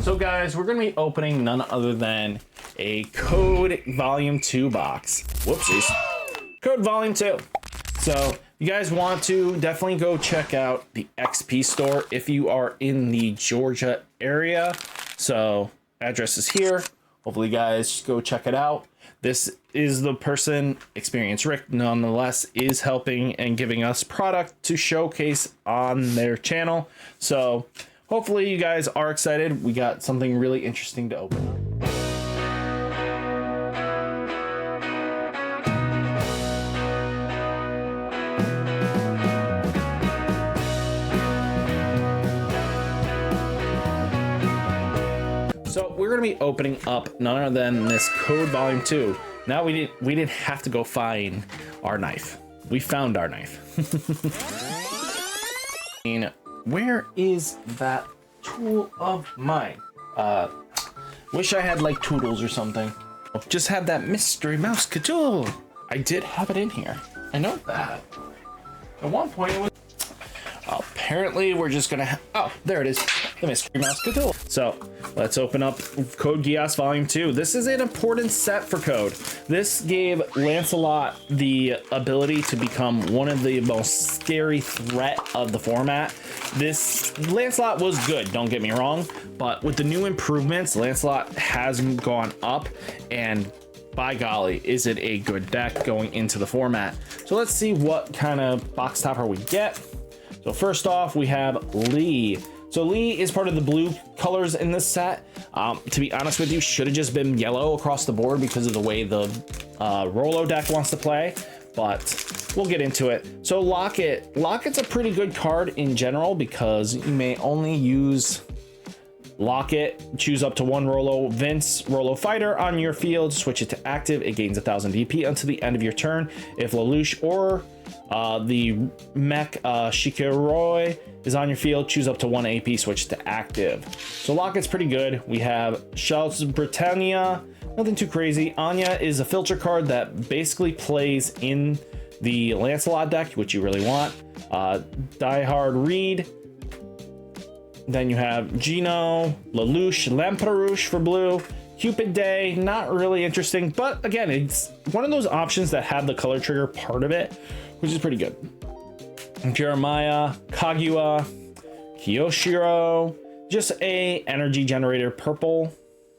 So guys, we're gonna be opening none other than a Code Volume 2 box. Whoopsies. Code Volume 2. So you guys want to definitely go check out the XP store if you are in the Georgia area. So address is here. Hopefully you guys go check it out. This is the person, Experience Rick, nonetheless, is helping and giving us product to showcase on their channel. So hopefully you guys are excited. We got something really interesting to open up. So we're gonna be opening up none other than this Code Volume 2. Now we didn't have to go find our knife. We found our knife. And where is that tool of mine? Wish I had like Toodles or something. Just have that mystery mouse tool. I did have it in here. I know that. At one point it was. Apparently we're just gonna oh, there it is, the mystery mouse tool. So let's open up Code Geass Volume 2. This is an important set for Code. This gave Lancelot the ability to become one of the most scary threat of the format. This Lancelot was good, don't get me wrong, but with the new improvements, Lancelot has gone up, and by golly, is it a good deck going into the format. So let's see what kind of box topper we get. So first off, we have Lee. So Lee is part of the blue colors in this set. To be honest with you, should have just been yellow across the board because of the way the Rolo deck wants to play, but we'll get into it. So Locket. Locket's a pretty good card in general because you may only use Locket, choose up to one Rolo Fighter on your field, switch it to active, it gains 1000 DP until the end of your turn. If Lelouch or the mech Shikiroi is on your field, choose up to 1 AP, switch to active. So Locket's pretty good. We have Shouts Britannia, nothing too crazy. Anya is a filter card that basically plays in the Lancelot deck, which you really want. Die Hard Reed. Then you have Gino, Lelouch, Lamperouche for blue. Cupid Day, not really interesting, but again, it's one of those options that have the color trigger part of it, which is pretty good. Jeremiah, Kaguya, Kiyoshiro, just a energy generator purple.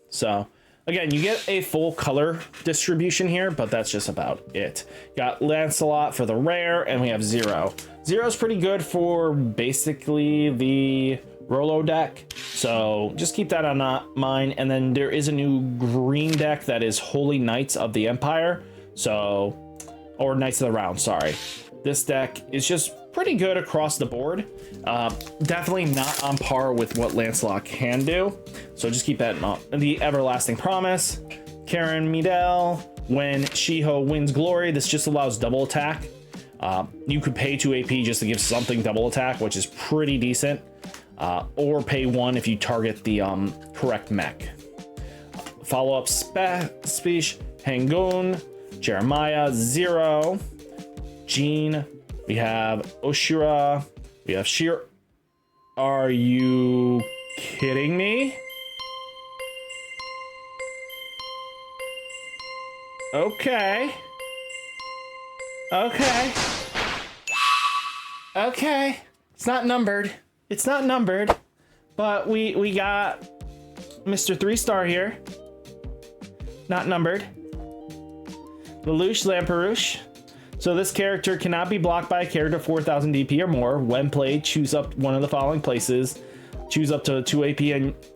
So again, you get a full color distribution here, but that's just about it. Got Lancelot for the rare, and we have Zero. Zero's pretty good for basically the Rolo deck, so just keep that on mind. And then there is a new green deck that is Holy Knights of the Empire, or Knights of the Round, sorry. This deck is just pretty good across the board. Definitely not on par with what Lancelot can do, so just keep that in mind. The Everlasting Promise, Karen Midel, when Shiho wins glory, this just allows double attack. You could pay 2 AP just to give something double attack, which is pretty decent. Or pay 1 if you target the correct mech. Follow-up Speech, Hangun, Jeremiah, Zero, Jean, we have Oshira, we have Sheer. Are you kidding me? Okay. Okay. Okay. It's not numbered. It's not numbered, but we got Mr. 3-star here. Not numbered. Lelouch, Lamperouche. So this character cannot be blocked by a character 4000 DP or more. When played, choose up one of the following places. Choose up to 2 AP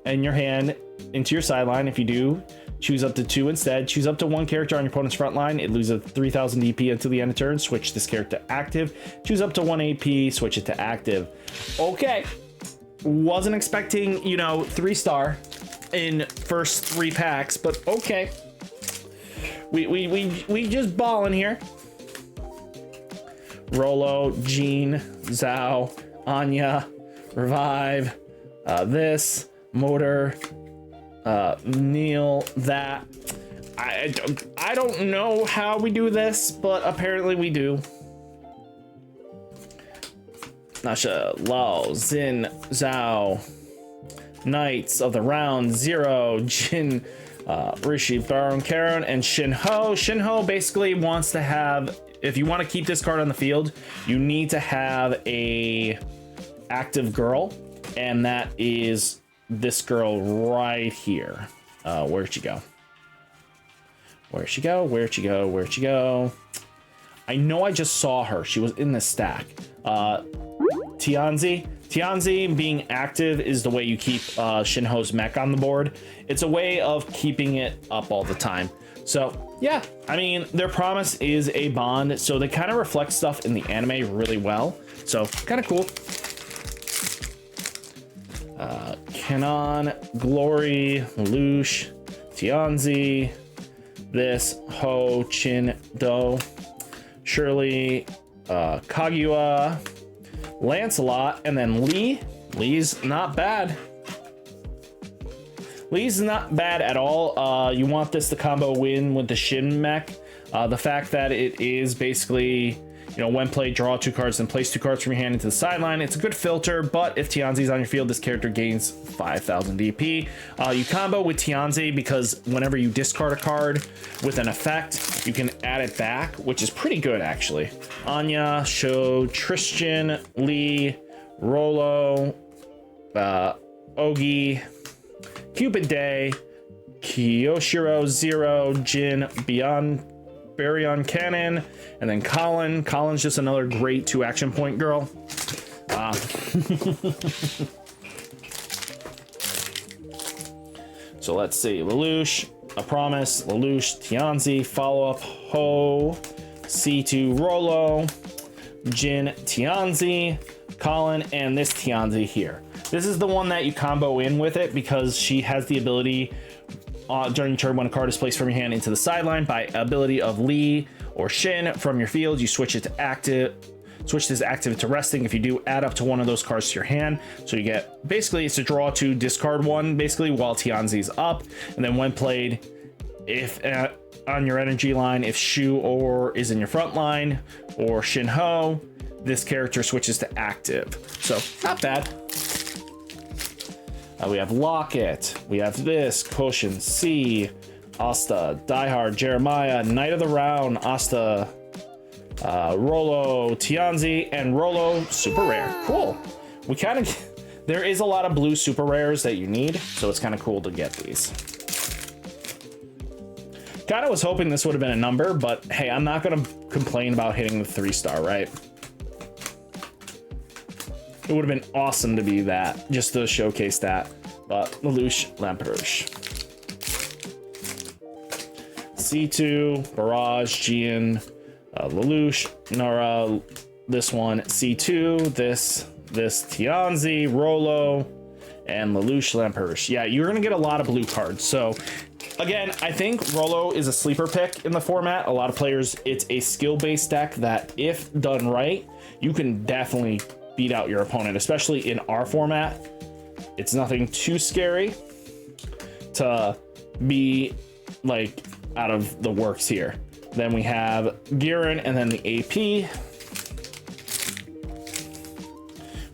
in your hand into your sideline. If you do, choose up to 2 instead. Choose up to 1 character on your opponent's front line. It loses 3000 DP until the end of turn. Switch this character to active. Choose up to 1 AP, switch it to active. Okay. Wasn't expecting, 3-star in first 3 packs, but okay. We just balling here. Rolo, Jean, Zhao, Anya, Revive, this, Motor, Neil, that. I don't know how we do this, but apparently we do. Nasha, Lao, Xin, Zhao, Knights of the Round Zero, Jin, Rishi, Baron, Karon, and Shinho. Shinho basically wants to have, if you want to keep this card on the field, you need to have a active girl, and that is this girl right here. Where'd she go? Where'd she go? Where'd she go? Where'd she go? I know I just saw her. She was in the stack. Tianzi. Tianzi being active is the way you keep Shinho's mech on the board. It's a way of keeping it up all the time. So yeah, I mean, their promise is a bond, so they kind of reflect stuff in the anime really well. So kind of cool. Kanon, Glory, Lelouch, Tianzi, this, Ho, Chin, Do, Shirley, Kaguya, Lancelot, and then Lee. Lee's not bad. Lee's not bad at all. You want this to combo win with the Shin mech. The fact that it is basically, you know, when played, draw 2 cards and place 2 cards from your hand into the sideline. It's a good filter, but if Tianzi's on your field, this character gains 5,000 DP. You combo with Tianzi because whenever you discard a card with an effect, you can add it back, which is pretty good actually. Anya, Sho, Tristan, Lee, Rolo, Ogi, Cupid Day, Kyoshiro, Zero, Jin, Beyond, Baryon Cannon, and then Colin. Colin's just another great 2 action point girl. So let's see. Lelouch, A Promise, Lelouch, Tianzi, follow-up, Ho, C2, Rolo, Jin, Tianzi, Colin, and this Tianzi here. This is the one that you combo in with it because she has the ability during turn when a card is placed from your hand into the sideline by ability of Lee or Shin from your field, you switch it to active. Switch this active to resting. If you do, add up to one of those cards to your hand. So you get, basically it's a draw 2, discard 1, basically while Tianzi's up. And then when played, if on your energy line, if Shu or is in your front line or Shinho, this character switches to active. So not bad. We have Locket, we have this, Potion, C, Asta, Diehard, Jeremiah, Knight of the Round, Asta, Rolo, Tianzi, and Rolo super rare. Cool. We kind of, there is a lot of blue super rares that you need, so it's kind of cool to get these. Kind of was hoping this would have been a number, but hey, I'm not going to complain about hitting the 3-star, right? It would have been awesome to be that, just to showcase that. But Lelouch, Lamperouche, C2, Barrage, Gian, Lelouch, Nara, this one, C2, this Tianzi, Rolo, and Lelouch, Lamperouche. Yeah, you're gonna get a lot of blue cards. So again, I think Rolo is a sleeper pick in the format. A lot of players, it's a skill-based deck that if done right, you can definitely beat out your opponent, especially in our format. It's nothing too scary to be like out of the works here. Then we have Giron and then the AP.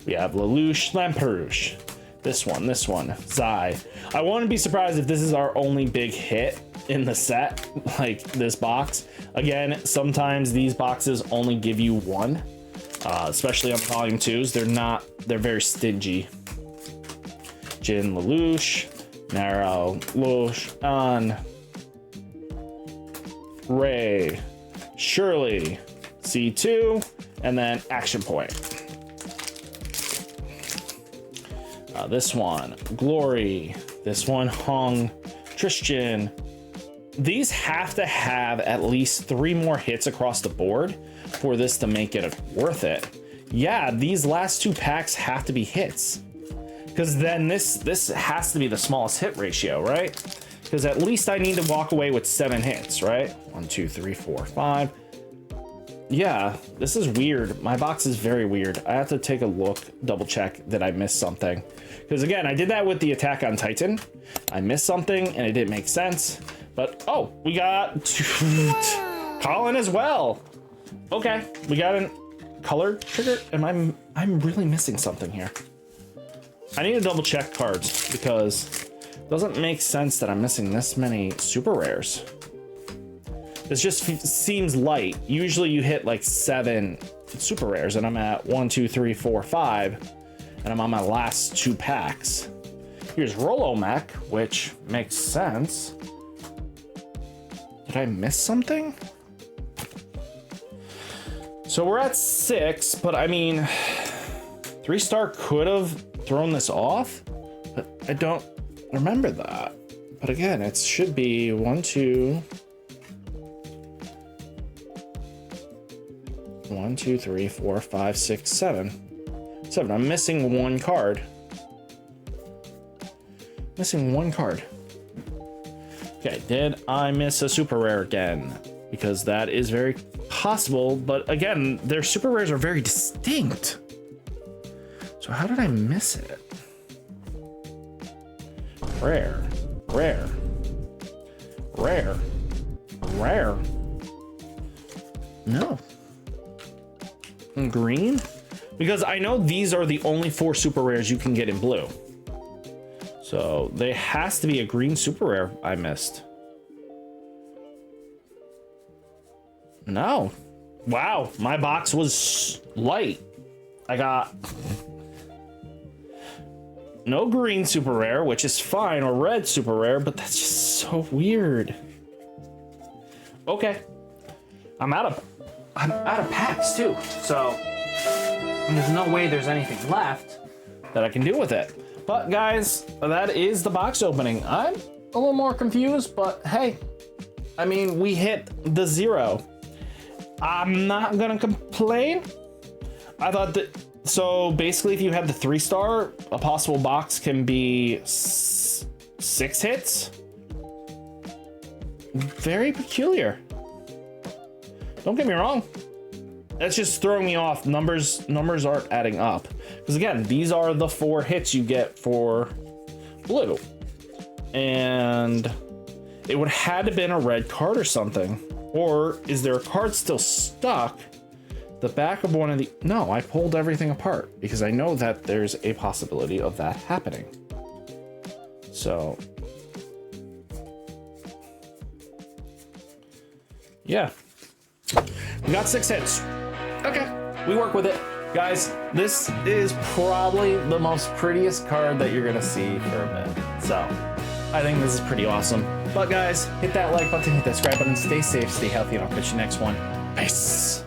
We have Lelouch, Lamperouche. This one, Zai. I wouldn't be surprised if this is our only big hit in the set, like this box. Again, sometimes these boxes only give you one. Especially on volume 2s, they're very stingy. Jin, Lelouch, Naro, Lelouch, An, Ray, Shirley, C2, and then action point. This one, Glory, this one, Hung, Tristan. These have to have at least 3 more hits across the board for this to make it worth it. Yeah, these last 2 packs have to be hits, because then this has to be the smallest hit ratio, right? Because at least I need to walk away with 7 hits, right? 1, 2, 3, 4, 5. Yeah, this is weird. My box is very weird. I have to take a look, double check that I missed something. Because again, I did that with the Attack on Titan. I missed something and it didn't make sense. But oh, we got Colin as well. Okay, we got a colored trigger. I'm really missing something here. I need to double check cards because it doesn't make sense that I'm missing this many super rares. This just seems light. Usually you hit like 7 super rares and I'm at 1, 2, 3, 4, 5, and I'm on my last 2 packs. Here's Rolomech, which makes sense. Did I miss something? So we're at 6, but I mean, 3-star could have thrown this off, but I don't remember that. But again, it should be 1, 2, 1, 2, 3, 4, 5, 6, 7. 7. I'm missing 1 card. Missing 1 card. Okay, did I miss a super rare again? Because that is very possible, but again, their super rares are very distinct. So how did I miss it? Rare, rare, rare, rare. No. Green? Because I know these are the only 4 super rares you can get in blue. So there has to be a green super rare I missed. No. Wow, my box was light. I got no green super rare, which is fine, or red super rare, but that's just so weird. Okay. I'm out of packs too, so there's no way there's anything left that I can do with it. But guys, that is the box opening. I'm a little more confused, but hey, I mean, we hit the 0. I'm not gonna complain. I thought that, so basically if you have the 3-star, a possible box can be 6 hits. Very peculiar. Don't get me wrong. That's just throwing me off. Numbers aren't adding up. Because again, these are the 4 hits you get for blue. And it would have had to been a red card or something. Or is there a card still stuck? The back of one of the... No, I pulled everything apart because I know that there's a possibility of that happening. So... yeah. We got 6 hits. Okay, we work with it. Guys, this is probably the most prettiest card that you're gonna see for a bit. So, I think this is pretty awesome. But guys, hit that like button, hit that subscribe button, stay safe, stay healthy, and I'll catch you next one. Peace.